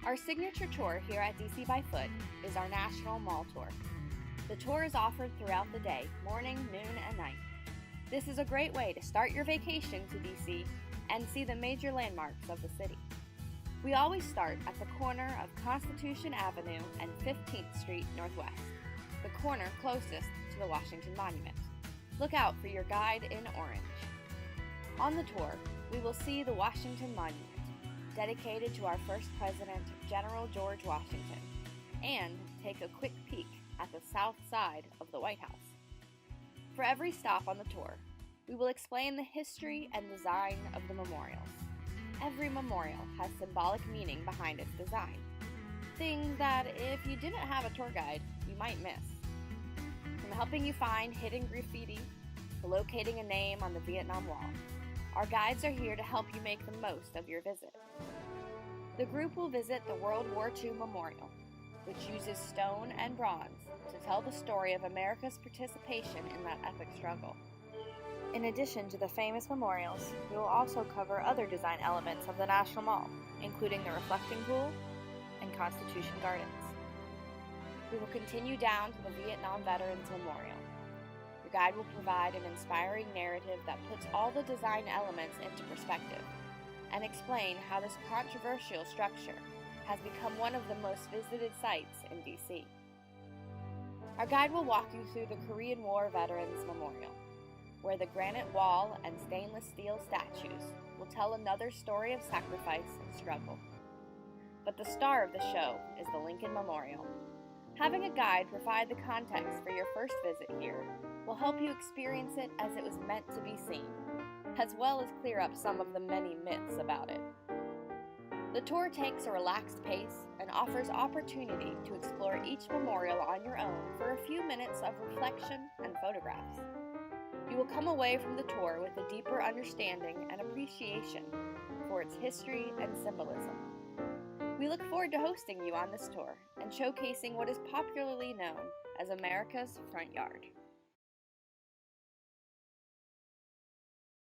Our signature tour here at DC by Foot is our National Mall Tour. The tour is offered throughout the day, morning, noon, and night. This is a great way to start your vacation to DC and see the major landmarks of the city. We always start at the corner of Constitution Avenue and 15th Street Northwest, the corner closest to the Washington Monument. Look out for your guide in orange. On the tour, we will see the Washington Monument, dedicated to our first president, General George Washington, and take a quick peek at the south side of the White House. For every stop on the tour, we will explain the history and design of the memorials. Every memorial has symbolic meaning behind its design, things that if you didn't have a tour guide, you might miss. From helping you find hidden graffiti to locating a name on the Vietnam Wall, our guides are here to help you make the most of your visit. The group will visit the World War II Memorial, which uses stone and bronze to tell the story of America's participation in that epic struggle. In addition to the famous memorials, we will also cover other design elements of the National Mall, including the reflecting pool and Constitution Gardens. We will continue down to the Vietnam Veterans Memorial. Your guide will provide an inspiring narrative that puts all the design elements into perspective and explain how this controversial structure has become one of the most visited sites in DC. Our guide will walk you through the Korean War Veterans Memorial, where the granite wall and stainless steel statues will tell another story of sacrifice and struggle. But the star of the show is the Lincoln Memorial. Having a guide provide the context for your first visit here will help you experience it as it was meant to be seen, as well as clear up some of the many myths about it. The tour takes a relaxed pace and offers opportunity to explore each memorial on your own for a few minutes of reflection and photographs. You will come away from the tour with a deeper understanding and appreciation for its history and symbolism. We look forward to hosting you on this tour and showcasing what is popularly known as America's Front Yard.